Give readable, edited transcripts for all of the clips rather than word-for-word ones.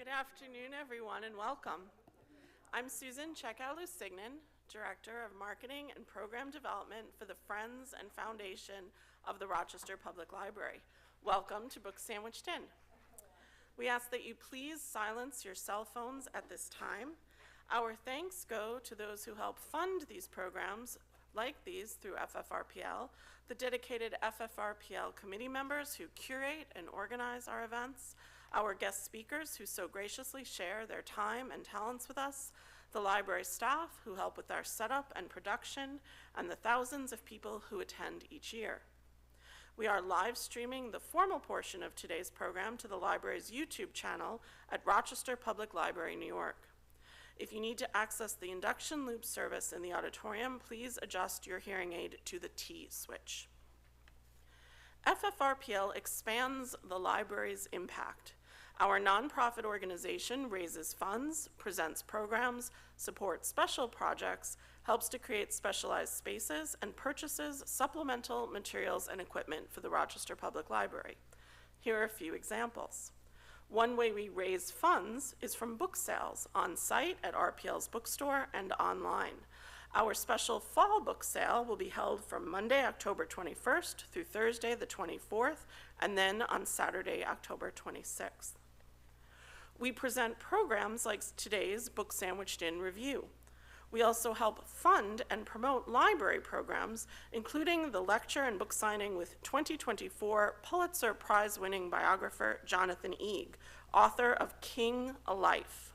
Good afternoon, everyone, and welcome. I'm Susan Chekow-Lusignan, Director of Marketing and Program Development for the Friends and Foundation of the Rochester Public Library. Welcome to Book Sandwiched In. We ask that you please silence your cell phones at this time. Our thanks go to those who help fund these programs like these through FFRPL, the dedicated FFRPL committee members who curate and organize our events, our guest speakers who so graciously share their time and talents with us, the library staff who help with our setup and production, and the thousands of people who attend each year. We are live streaming the formal portion of today's program to the library's YouTube channel at Rochester Public Library, New York. If you need to access the induction loop service in the auditorium, please adjust your hearing aid to the T switch. FFRPL expands the library's impact. Our nonprofit organization raises funds, presents programs, supports special projects, helps to create specialized spaces, and purchases supplemental materials and equipment for the Rochester Public Library. Here are a few examples. One way we raise funds is from book sales on site at RPL's bookstore and online. Our special fall book sale will be held from Monday, October 21st through Thursday, the 24th, and then on Saturday, October 26th. We present programs like today's Book Sandwiched In Review. We also help fund and promote library programs, including the lecture and book signing with 2024 Pulitzer Prize-winning biographer Jonathan Eeg, author of King: A Life.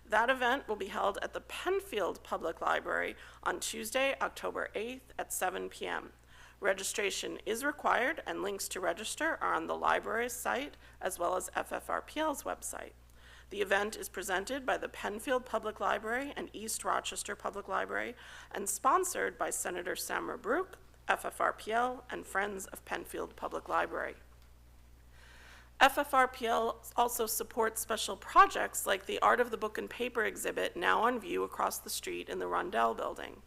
That event will be held at the Penfield Public Library on Tuesday, October 8th at 7 p.m. Registration is required, and links to register are on the library's site as well as FFRPL's website. The event is presented by the Penfield Public Library and East Rochester Public Library and sponsored by Senator Sam Mabrouk, FFRPL, and Friends of Penfield Public Library. FFRPL also supports special projects like the Art of the Book and Paper exhibit now on view across the street in the Rundell building.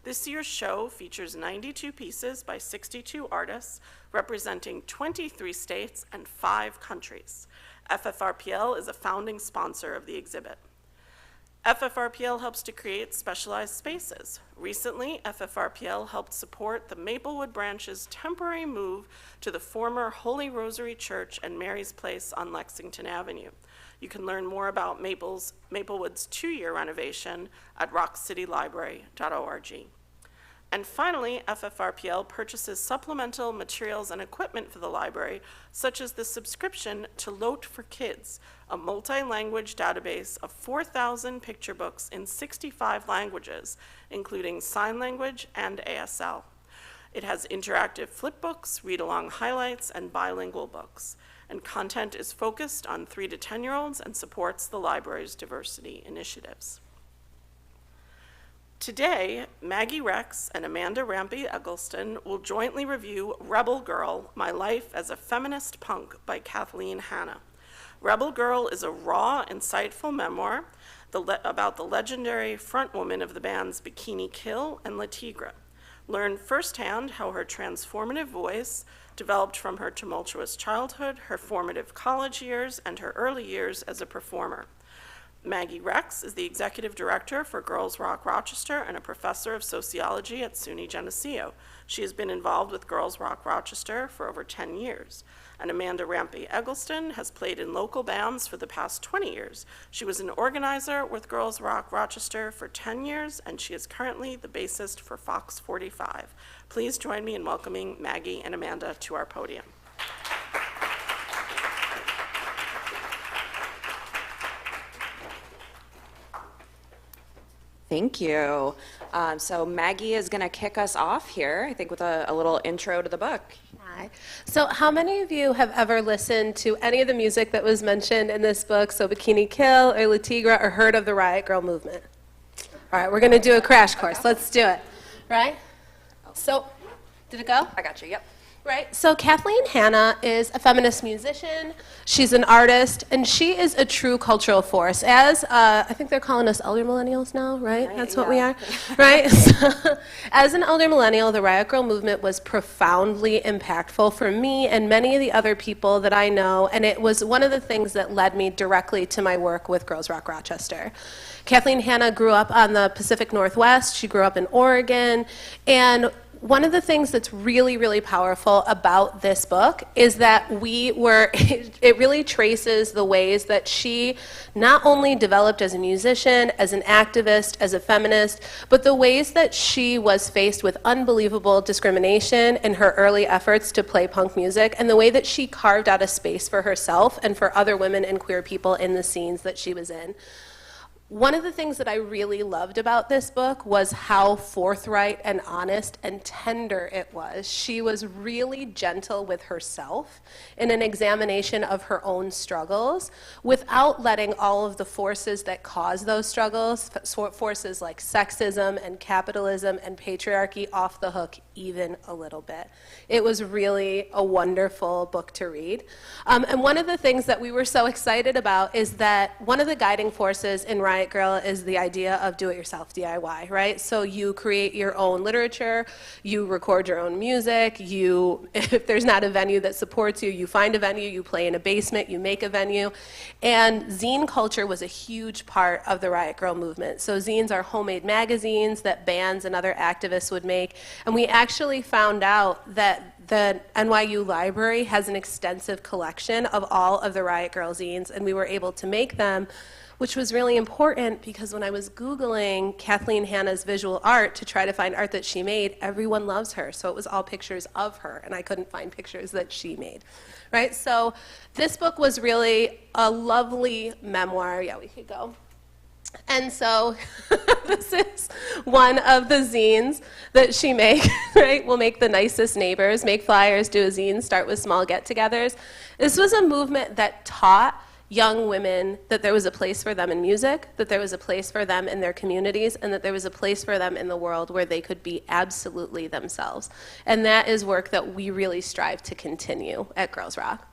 This year's show features 92 pieces by 62 artists representing 23 states and 5 countries. FFRPL is a founding sponsor of the exhibit. FFRPL helps to create specialized spaces. Recently, FFRPL helped support the Maplewood branch's temporary move to the former Holy Rosary Church and Mary's Place on Lexington Avenue. You can learn more about Maplewood's 2-year renovation at rockcitylibrary.org. And finally, FFRPL purchases supplemental materials and equipment for the library, such as the subscription to Lote for Kids, a multi-language database of 4,000 picture books in 65 languages, including sign language and ASL. It has interactive flip books, read-along highlights, and bilingual books. And content is focused on 3 to 10-year-olds and supports the library's diversity initiatives. Today, Maggie Rex and Amanda Rampey-Eggleston will jointly review Rebel Girl, My Life as a Feminist Punk by Kathleen Hanna. Rebel Girl is a raw, insightful memoir about the legendary frontwoman of the bands Bikini Kill and La Tigre. Learn firsthand how her transformative voice developed from her tumultuous childhood, her formative college years, and her early years as a performer. Maggie Rex is the executive director for Girls Rock Rochester and a professor of sociology at SUNY Geneseo. She has been involved with Girls Rock Rochester for over 10 years. And Amanda Rampey-Eggleston has played in local bands for the past 20 years. She was an organizer with Girls Rock Rochester for 10 years, and she is currently the bassist for Fox 45. Please join me in welcoming Maggie and Amanda to our podium. Thank you. So Maggie is going to kick us off here, I think, with a little intro to the book. Hi. So how many of you have ever listened to any of the music that was mentioned in this book, so Bikini Kill or La Tigre, or heard of the Riot Grrrl movement? All right, we're going to do a crash course. Let's do it. Right? So, did it go? I got you, yep. Right, so Kathleen Hanna is a feminist musician, she's an artist, and she is a true cultural force. As, I think they're calling us elder millennials now, right? That's what we are, right? So, as an elder millennial, the Riot Grrrl movement was profoundly impactful for me and many of the other people that I know, and it was one of the things that led me directly to my work with Girls Rock Rochester. Kathleen Hanna grew up on the Pacific Northwest, she grew up in Oregon, and one of the things that's really, really powerful about this book is that it really traces the ways that she not only developed as a musician, as an activist, as a feminist, but the ways that she was faced with unbelievable discrimination in her early efforts to play punk music, and the way that she carved out a space for herself and for other women and queer people in the scenes that she was in. One of the things that I really loved about this book was how forthright and honest and tender it was. She was really gentle with herself in an examination of her own struggles without letting all of the forces that cause those struggles, forces like sexism and capitalism and patriarchy, off the hook even a little bit. It was really a wonderful book to read. And one of the things that we were so excited about is that one of the guiding forces in Riot Grrrl is the idea of do-it-yourself, DIY, right? So you create your own literature, you record your own music, if there's not a venue that supports you, you find a venue, you play in a basement, you make a venue. And zine culture was a huge part of the Riot Grrrl movement. So zines are homemade magazines that bands and other activists would make. And we actually found out that the NYU library has an extensive collection of all of the Riot Grrrl zines, and we were able to make them, which was really important because when I was Googling Kathleen Hanna's visual art to try to find art that she made, everyone loves her. So it was all pictures of her, and I couldn't find pictures that she made, right? So this book was really a lovely memoir. Yeah, we could go. And so this is one of the zines that she makes, right? We'll make the nicest neighbors, make flyers, do a zine, start with small get-togethers. This was a movement that taught young women that there was a place for them in music, that there was a place for them in their communities, and that there was a place for them in the world where they could be absolutely themselves. And that is work that we really strive to continue at Girls Rock.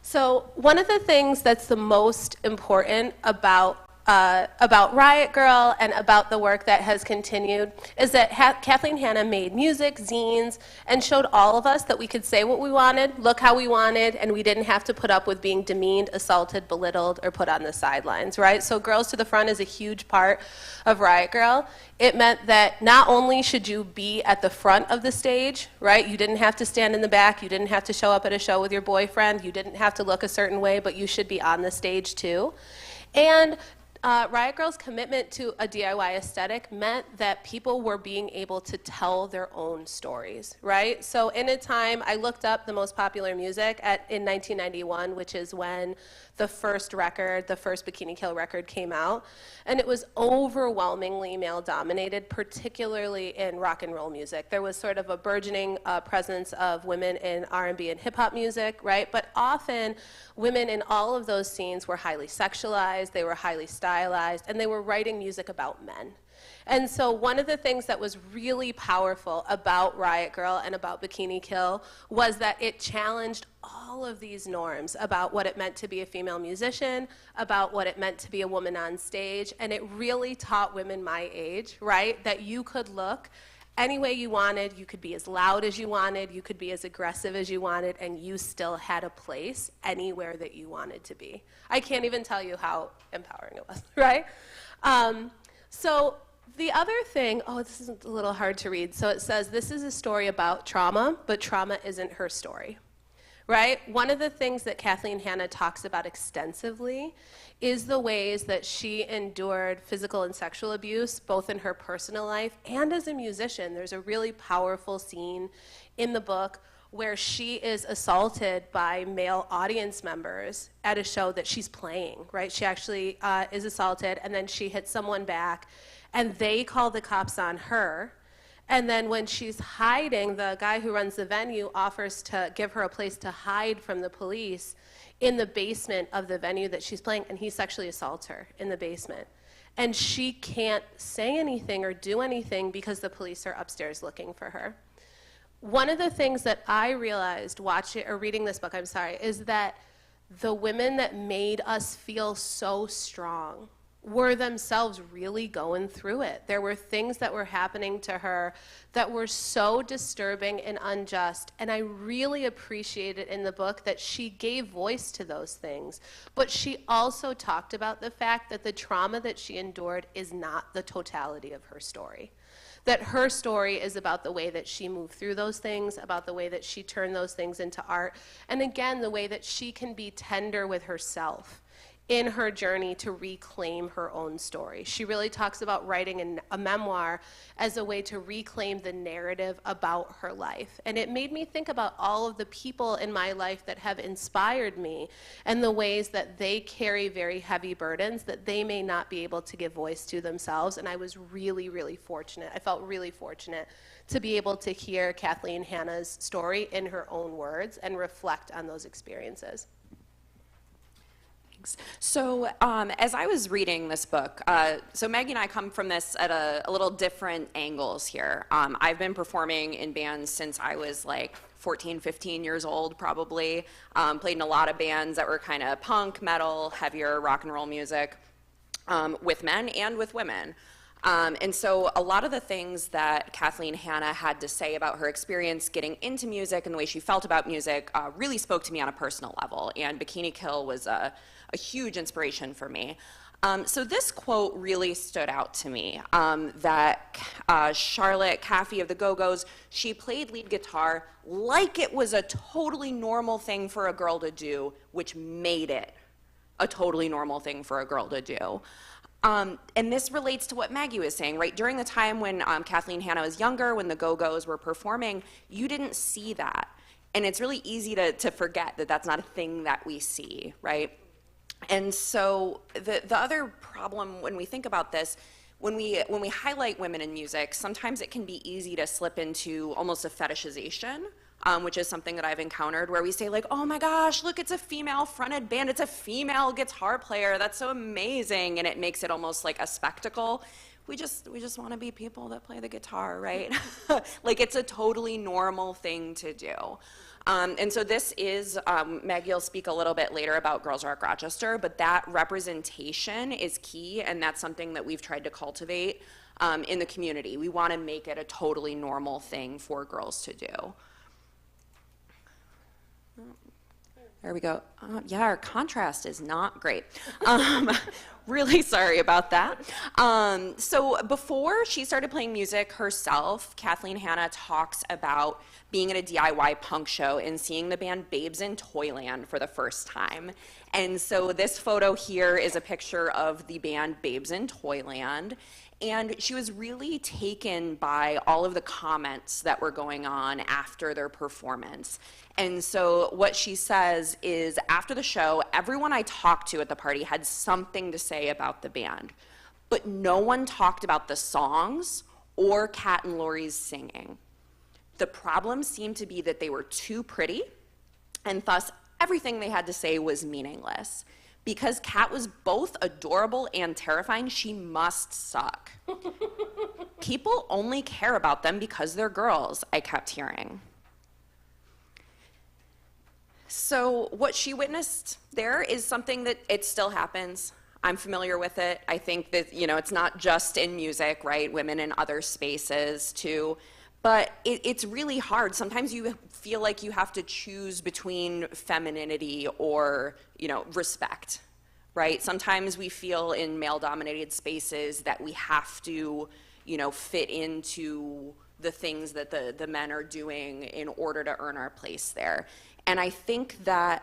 So one of the things that's the most important about Riot Grrrl and about the work that has continued is that Kathleen Hanna made music, zines, and showed all of us that we could say what we wanted, look how we wanted, and we didn't have to put up with being demeaned, assaulted, belittled, or put on the sidelines, right? So Girls to the Front is a huge part of Riot Grrrl. It meant that not only should you be at the front of the stage, right? You didn't have to stand in the back, you didn't have to show up at a show with your boyfriend, you didn't have to look a certain way, but you should be on the stage too. And Riot Grrrl's commitment to a DIY aesthetic meant that people were being able to tell their own stories, right? So in a time, I looked up the most popular music in 1991, which is when the first record, the first Bikini Kill record came out, and it was overwhelmingly male-dominated, particularly in rock and roll music. There was sort of a burgeoning presence of women in R&B and hip-hop music, right? But often, women in all of those scenes were highly sexualized, they were highly stylized, and they were writing music about men. And so one of the things that was really powerful about Riot Grrrl and about Bikini Kill was that it challenged all of these norms about what it meant to be a female musician, about what it meant to be a woman on stage, and it really taught women my age, right, that you could look any way you wanted, you could be as loud as you wanted, you could be as aggressive as you wanted, and you still had a place anywhere that you wanted to be. I can't even tell you how empowering it was, right? So the other thing, this is a little hard to read. So it says, this is a story about trauma, but trauma isn't her story, right? One of the things that Kathleen Hanna talks about extensively is the ways that she endured physical and sexual abuse, both in her personal life and as a musician. There's a really powerful scene in the book where she is assaulted by male audience members at a show that she's playing, right? She actually is assaulted, and then she hits someone back, and they call the cops on her. And then when she's hiding, the guy who runs the venue offers to give her a place to hide from the police in the basement of the venue that she's playing, and he sexually assaults her in the basement. And she can't say anything or do anything because the police are upstairs looking for her. one of the things that I realized watching or reading this book, is that the women that made us feel so strong were themselves really going through it. There were things that were happening to her that were so disturbing and unjust, and I really appreciated in the book that she gave voice to those things, but she also talked about the fact that the trauma that she endured is not the totality of her story. That her story is about the way that she moved through those things, about the way that she turned those things into art, and again, the way that she can be tender with herself in her journey to reclaim her own story. She really talks about writing a memoir as a way to reclaim the narrative about her life. And it made me think about all of the people in my life that have inspired me and the ways that they carry very heavy burdens that they may not be able to give voice to themselves. And I was really, really fortunate. I felt really fortunate to be able to hear Kathleen Hanna's story in her own words and reflect on those experiences. So as I was reading this book, so Maggie and I come from this at a little different angles here. I've been performing in bands since I was like 14, 15 years old probably. Played in a lot of bands that were kind of punk, metal, heavier rock and roll music with men and with women. And so a lot of the things that Kathleen Hanna had to say about her experience getting into music and the way she felt about music really spoke to me on a personal level. And Bikini Kill was a huge inspiration for me. So this quote really stood out to me, that Charlotte Caffey of the Go-Go's, she played lead guitar like it was a totally normal thing for a girl to do, which made it a totally normal thing for a girl to do. And this relates to what Maggie was saying, right? During the time when Kathleen Hanna was younger, when the Go-Go's were performing, you didn't see that. And it's really easy to forget that that's not a thing that we see, right? And so the other problem when we think about this, when we highlight women in music, sometimes it can be easy to slip into almost a fetishization, which is something that I've encountered, where we say like, oh my gosh, look, it's a female fronted band, it's a female guitar player, that's so amazing, and it makes it almost like a spectacle. We just want to be people that play the guitar, right? Like it's a totally normal thing to do. And so this is, Maggie will speak a little bit later about Girls Rock Rochester, but that representation is key, and that's something that we've tried to cultivate in the community. We want to make it a totally normal thing for girls to do. There we go. Yeah, our contrast is not great. Really sorry about that. So before she started playing music herself, Kathleen Hanna talks about being at a DIY punk show and seeing the band Babes in Toyland for the first time. And so this photo here is a picture of the band Babes in Toyland. And she was really taken by all of the comments that were going on after their performance. And so what she says is, after the show, everyone I talked to at the party had something to say about the band, but no one talked about the songs or Kat and Lori's singing. The problem seemed to be that they were too pretty, and thus everything they had to say was meaningless. Because Kat was both adorable and terrifying, she must suck. People only care about them because they're girls, I kept hearing. So what she witnessed there is something that it still happens. I'm familiar with it. I think that, it's not just in music, right? Women in other spaces too. But it's really hard. Sometimes you feel like you have to choose between femininity or, respect, right? Sometimes we feel in male-dominated spaces that we have to, fit into the things that the men are doing in order to earn our place there. And I think that,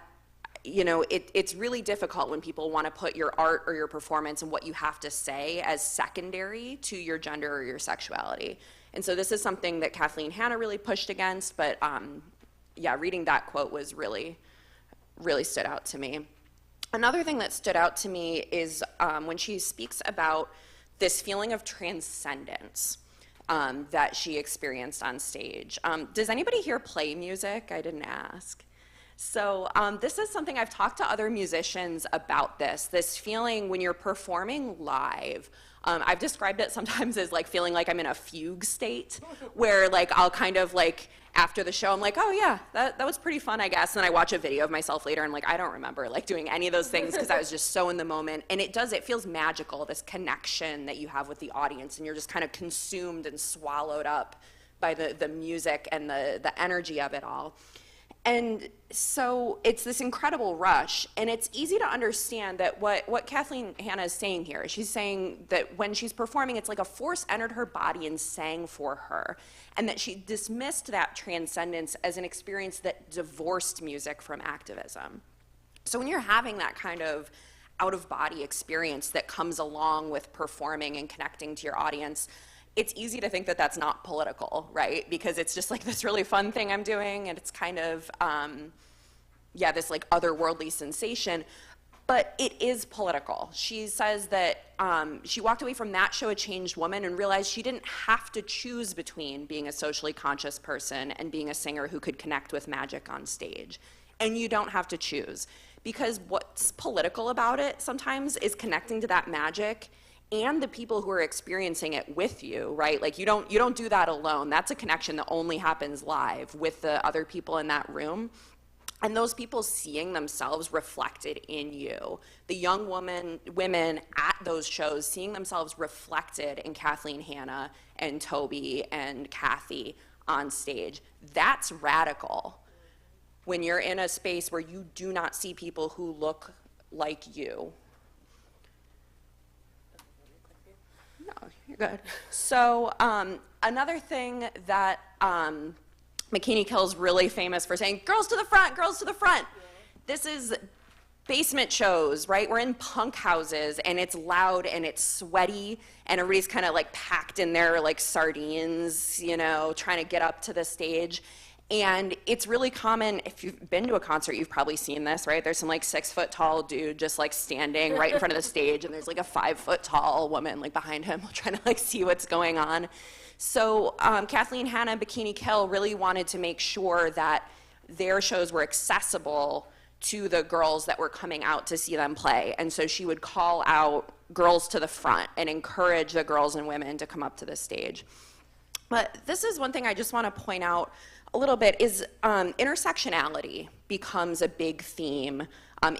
it's really difficult when people want to put your art or your performance and what you have to say as secondary to your gender or your sexuality. And so this is something that Kathleen Hanna really pushed against, but reading that quote was really stood out to me. Another thing that stood out to me is when she speaks about this feeling of transcendence that she experienced on stage. Does anybody here play music? I didn't ask. So this is something I've talked to other musicians about this feeling when you're performing live. I've described it sometimes as like feeling like I'm in a fugue state where like I'll kind of like after the show I'm like, oh yeah, that was pretty fun, I guess. And then I watch a video of myself later and like I don't remember like doing any of those things because I was just so in the moment. And it feels magical, this connection that you have with the audience, and you're just kind of consumed and swallowed up by the music and the energy of it all. And so it's this incredible rush, and it's easy to understand that what Kathleen Hanna is saying here. She's saying that when she's performing, it's like a force entered her body and sang for her, and that she dismissed that transcendence as an experience that divorced music from activism. So when you're having that kind of out-of-body experience that comes along with performing and connecting to your audience, it's easy to think that that's not political, right? Because it's just like this really fun thing I'm doing, and it's kind of, this like otherworldly sensation, but it is political. She says that she walked away from that show a changed woman and realized she didn't have to choose between being a socially conscious person and being a singer who could connect with magic on stage. And you don't have to choose, because what's political about it sometimes is connecting to that magic and the people who are experiencing it with you, right? Like you don't do that alone. That's a connection that only happens live with the other people in that room. And those people seeing themselves reflected in you. The young women at those shows seeing themselves reflected in Kathleen Hanna and Toby and Kathy on stage. That's radical. When you're in a space where you do not see people who look like you. No, you're good. So another thing that Bikini Kill's really famous for saying, girls to the front, girls to the front. Yeah. This is basement shows, right? We're in punk houses, and it's loud and it's sweaty, and everybody's kind of like packed in there like sardines, you know, trying to get up to the stage. And it's really common, if you've been to a concert, you've probably seen this, right? There's some like 6-foot-tall dude just like standing right in front of the stage, and there's like a 5-foot-tall woman like behind him trying to like see what's going on. So Kathleen Hanna and Bikini Kill really wanted to make sure that their shows were accessible to the girls that were coming out to see them play. And so she would call out girls to the front and encourage the girls and women to come up to the stage. But this is one thing I just want to point out a little bit is intersectionality becomes a big theme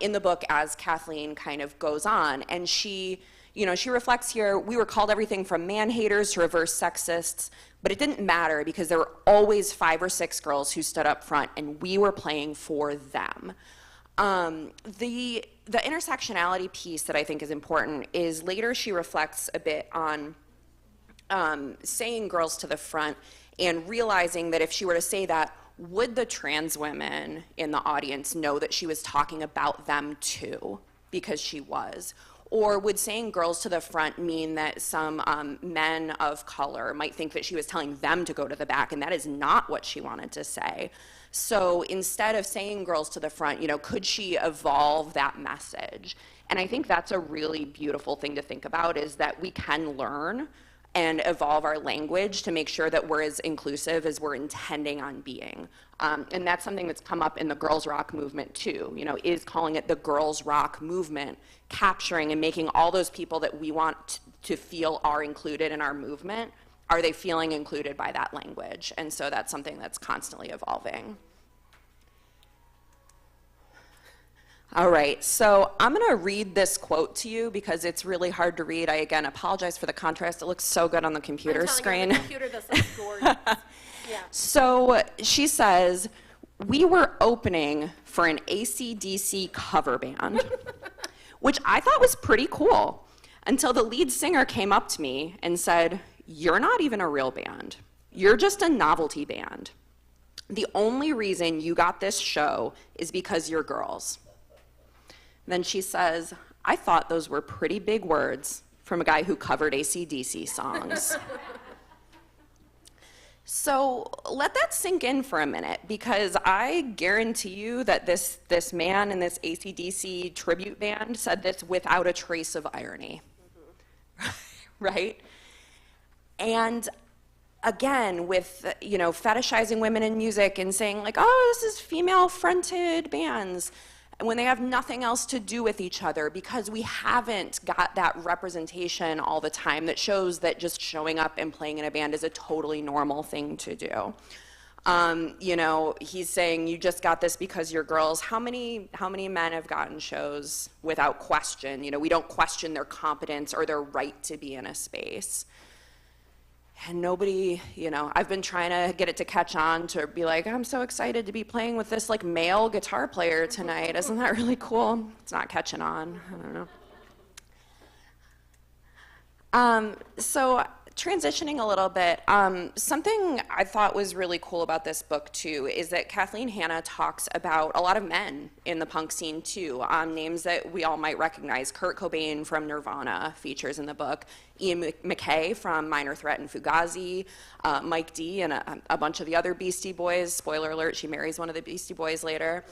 in the book as Kathleen kind of goes on. And she reflects here, we were called everything from man-haters to reverse sexists, but it didn't matter because there were always 5 or 6 girls who stood up front, and we were playing for them. The intersectionality piece that I think is important is later she reflects a bit on saying girls to the front and realizing that if she were to say that, would the trans women in the audience know that she was talking about them too, because she was? Or would saying girls to the front mean that some men of color might think that she was telling them to go to the back, and that is not what she wanted to say. So instead of saying girls to the front, could she evolve that message? And I think that's a really beautiful thing to think about, is that we can learn and evolve our language to make sure that we're as inclusive as we're intending on being. And that's something that's come up in the girls rock movement too, is calling it the girls rock movement, capturing and making all those people that we want to feel are included in our movement, are they feeling included by that language? And so that's something that's constantly evolving. All right, so I'm going to read this quote to you because it's really hard to read. I, again, apologize for the contrast. It looks so good on the computer screen. The computer does look gorgeous. Yeah. So she says, we were opening for an AC/DC cover band, which I thought was pretty cool, until the lead singer came up to me and said, you're not even a real band. You're just a novelty band. The only reason you got this show is because you're girls. Then she says, I thought those were pretty big words from a guy who covered AC/DC songs. So let that sink in for a minute, because I guarantee you that this man in this AC/DC tribute band said this without a trace of irony, right? And again, with, fetishizing women in music and saying like, oh, this is female-fronted bands, when they have nothing else to do with each other, because we haven't got that representation all the time that shows that just showing up and playing in a band is a totally normal thing to do. He's saying you just got this because you're girls. How many men have gotten shows without question? We don't question their competence or their right to be in a space. And nobody, I've been trying to get it to catch on, to be like, I'm so excited to be playing with this like male guitar player tonight. Isn't that really cool? It's not catching on. I don't know. So transitioning a little bit, something I thought was really cool about this book too is that Kathleen Hanna talks about a lot of men in the punk scene too, names that we all might recognize. Kurt Cobain from Nirvana features in the book, Ian MacKaye from Minor Threat and Fugazi, Mike D and a bunch of the other Beastie Boys. Spoiler alert, she marries one of the Beastie Boys later.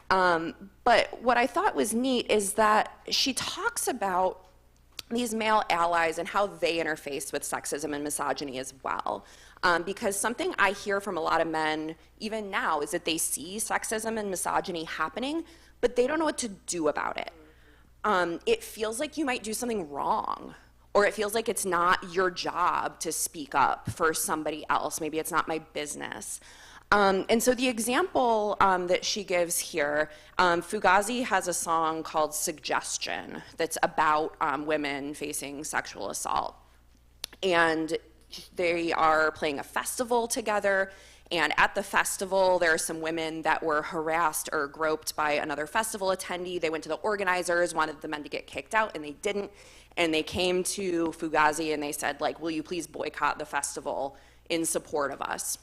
But what I thought was neat is that she talks about these male allies and how they interface with sexism and misogyny as well. Because something I hear from a lot of men, even now, is that they see sexism and misogyny happening, but they don't know what to do about it. It feels like you might do something wrong, or it feels like it's not your job to speak up for somebody else. Maybe it's not my business. And so the example that she gives here, Fugazi has a song called Suggestion that's about women facing sexual assault. And they are playing a festival together, and at the festival there are some women that were harassed or groped by another festival attendee. They went to the organizers, wanted the men to get kicked out, and they didn't. And they came to Fugazi and they said, like, will you please boycott the festival in support of us,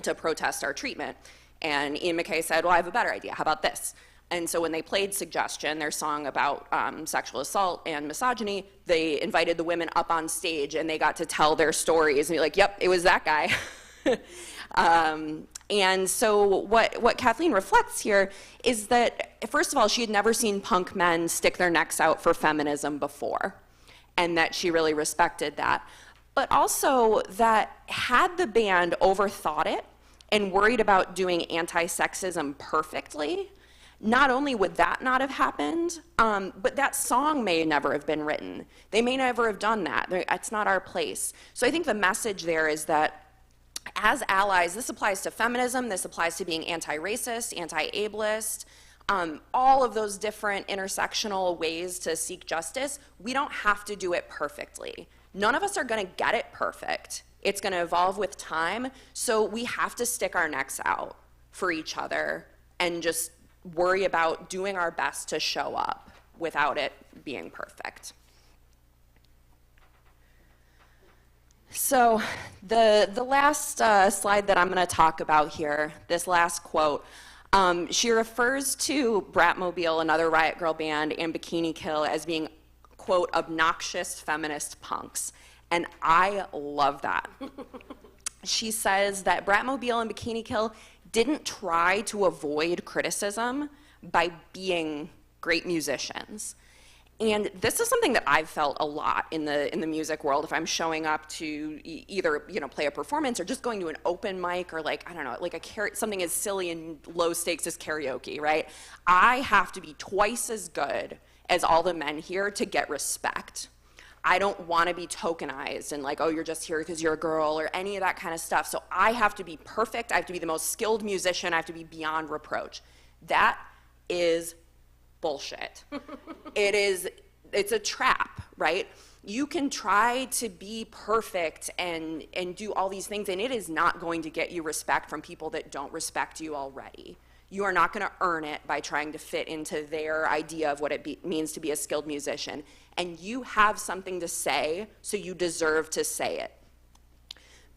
to protest our treatment? And Ian MacKaye said, well, I have a better idea. How about this? And so when they played Suggestion, their song about sexual assault and misogyny, they invited the women up on stage and they got to tell their stories and be like, yep, it was that guy. And so what Kathleen reflects here is that, first of all, she had never seen punk men stick their necks out for feminism before, and that she really respected that. But also that had the band overthought it and worried about doing anti-sexism perfectly, not only would that not have happened, but that song may never have been written. They may never have done that. It's not our place. So I think the message there is that as allies, this applies to feminism, this applies to being anti-racist, anti-ableist, all of those different intersectional ways to seek justice. We don't have to do it perfectly. None of us are going to get it perfect. It's going to evolve with time, so we have to stick our necks out for each other and just worry about doing our best to show up without it being perfect. So the last slide that I'm going to talk about here, this last quote, she refers to Bratmobile, another Riot Grrrl band, and Bikini Kill as being, quote, obnoxious feminist punks. And I love that. She says that Bratmobile and Bikini Kill didn't try to avoid criticism by being great musicians. And this is something that I've felt a lot in the music world. If I'm showing up to either play a performance or just going to an open mic or like, I don't know, like something as silly and low stakes as karaoke, right? I have to be twice as good as all the men here to get respect. I don't want to be tokenized and like, oh, you're just here because you're a girl or any of that kind of stuff. So I have to be perfect. I have to be the most skilled musician. I have to be beyond reproach. That is bullshit. It's a trap, right? You can try to be perfect and do all these things, and it is not going to get you respect from people that don't respect you already. You are not going to earn it by trying to fit into their idea of what it means to be a skilled musician. And you have something to say, so you deserve to say it.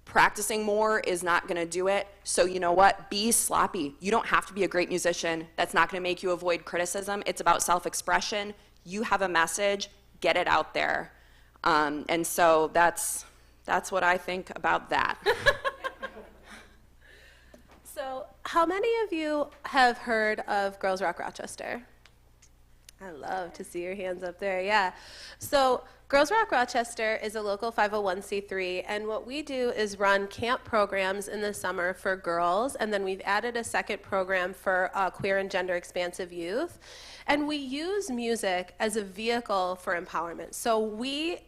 Practicing more is not going to do it, so you know what? Be sloppy. You don't have to be a great musician. That's not going to make you avoid criticism. It's about self-expression. You have a message. Get it out there. And so that's what I think about that. So how many of you have heard of Girls Rock Rochester? I love to see your hands up there, yeah. So Girls Rock Rochester is a local 501c3, and what we do is run camp programs in the summer for girls, and then we've added a second program for queer and gender expansive youth. And we use music as a vehicle for empowerment. So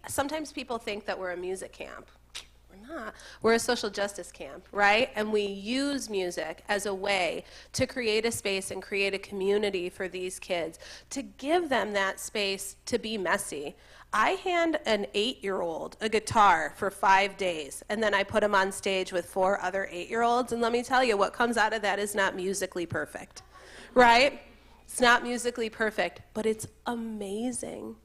sometimes people think that we're a music camp. We're a social justice camp, right? And we use music as a way to create a space and create a community for these kids, to give them that space to be messy. I hand an 8-year-old a guitar for 5 days, and then I put him on stage with 4 other 8-year-olds, and let me tell you, what comes out of that is not musically perfect, right? It's not musically perfect, but it's amazing.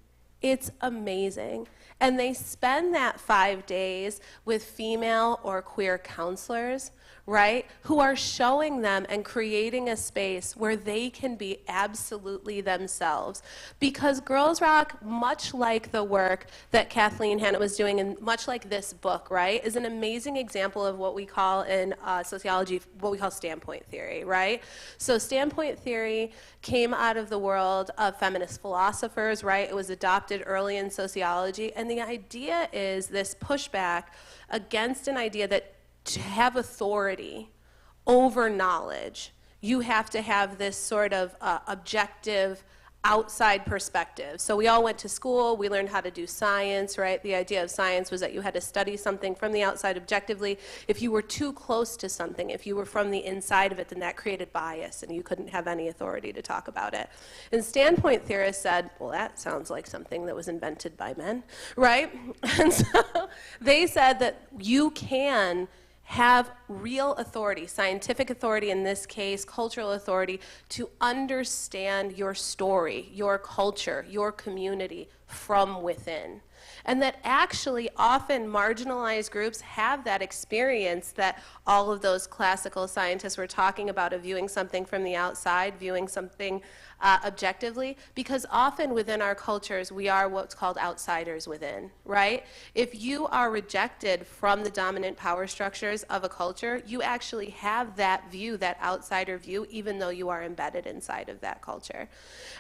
It's amazing. And they spend that 5 days with female or queer counselors, right, who are showing them and creating a space where they can be absolutely themselves. Because Girls Rock, much like the work that Kathleen Hanna was doing, and much like this book, right, is an amazing example of what we call in sociology, what we call standpoint theory, right? So standpoint theory came out of the world of feminist philosophers, right? It was adopted early in sociology, and the idea is this pushback against an idea that to have authority over knowledge, you have to have this sort of objective outside perspective. So we all went to school, we learned how to do science, right? The idea of science was that you had to study something from the outside objectively. If you were too close to something, if you were from the inside of it, then that created bias and you couldn't have any authority to talk about it. And standpoint theorists said, well, that sounds like something that was invented by men, right? And so they said that you can have real authority, scientific authority in this case, cultural authority, to understand your story, your culture, your community from within. And that actually often marginalized groups have that experience that all of those classical scientists were talking about, of viewing something from the outside, viewing something objectively, because often within our cultures we are what's called outsiders within, right? If you are rejected from the dominant power structures of a culture, you actually have that view, that outsider view, even though you are embedded inside of that culture.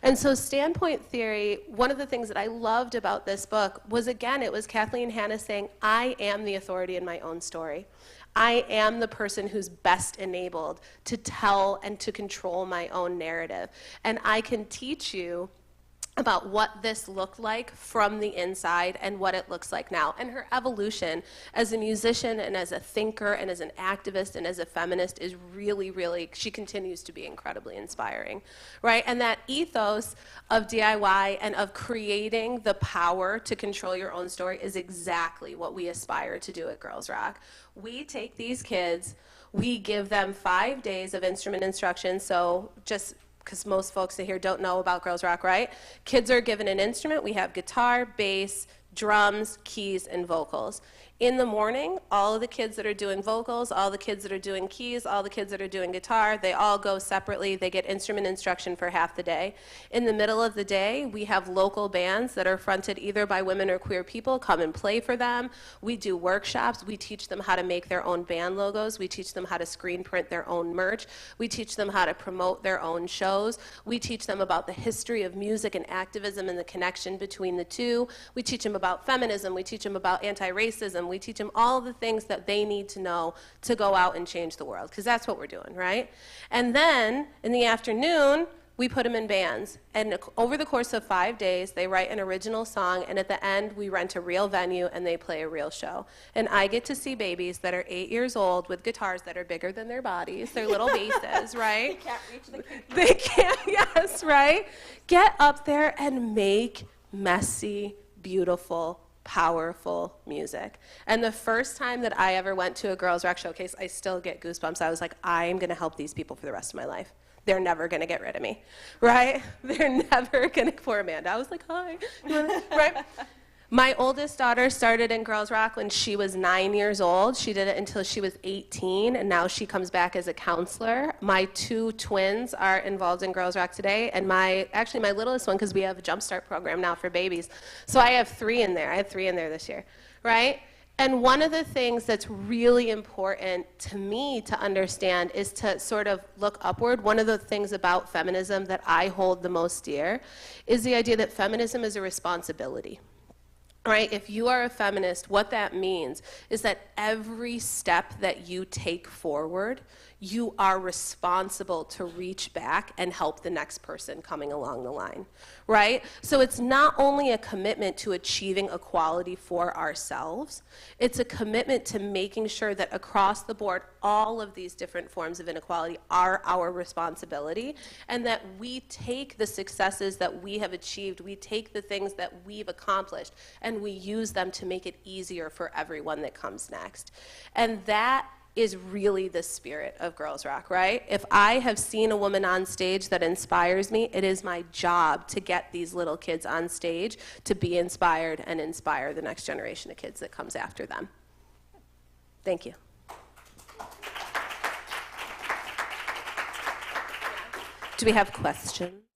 And so standpoint theory, one of the things that I loved about this book was, again, it was Kathleen Hanna saying, I am the authority in my own story. I am the person who's best enabled to tell and to control my own narrative. And I can teach you about what this looked like from the inside and what it looks like now. And her evolution as a musician and as a thinker and as an activist and as a feminist is really, really, she continues to be incredibly inspiring, right? And that ethos of DIY and of creating the power to control your own story is exactly what we aspire to do at Girls Rock. We take these kids, we give them 5 days of instrument instruction, so just because most folks here don't know about Girls Rock, right? Kids are given an instrument. We have guitar, bass, drums, keys, and vocals. In the morning, all of the kids that are doing vocals, all the kids that are doing keys, all the kids that are doing guitar, they all go separately. They get instrument instruction for half the day. In the middle of the day, we have local bands that are fronted either by women or queer people come and play for them. We do workshops. We teach them how to make their own band logos. We teach them how to screen print their own merch. We teach them how to promote their own shows. We teach them about the history of music and activism and the connection between the two. We teach them about feminism. We teach them about anti-racism. We teach them all the things that they need to know to go out and change the world, because that's what we're doing, right? And then in the afternoon, we put them in bands. And over the course of 5 days, they write an original song, and at the end, we rent a real venue and they play a real show. And I get to see babies that are 8 years old with guitars that are bigger than their bodies, their little basses, right? They can't reach the key. They can't, yes, right? Get up there and make messy, beautiful, powerful music. And the first time that I ever went to a Girls Rock showcase, I still get goosebumps. I was like, I'm going to help these people for the rest of my life. They're never going to get rid of me, right? They're never going to, poor Amanda. I was like, hi, right? My oldest daughter started in Girls Rock when she was 9 years old. She did it until she was 18, and now she comes back as a counselor. My 2 twins are involved in Girls Rock today, and my littlest one, because we have a Jumpstart program now for babies. So I have 3 in there. I had 3 in there this year, right? And one of the things that's really important to me to understand is to sort of look upward. One of the things about feminism that I hold the most dear is the idea that feminism is a responsibility. Right? If you are a feminist, what that means is that every step that you take forward, you are responsible to reach back and help the next person coming along the line, right? So it's not only a commitment to achieving equality for ourselves, it's a commitment to making sure that across the board, all of these different forms of inequality are our responsibility, and that we take the successes that we have achieved, we take the things that we've accomplished, and we use them to make it easier for everyone that comes next. And that is really the spirit of Girls Rock, right? If I have seen a woman on stage that inspires me, it is my job to get these little kids on stage to be inspired and inspire the next generation of kids that comes after them. Thank you. Do we have questions?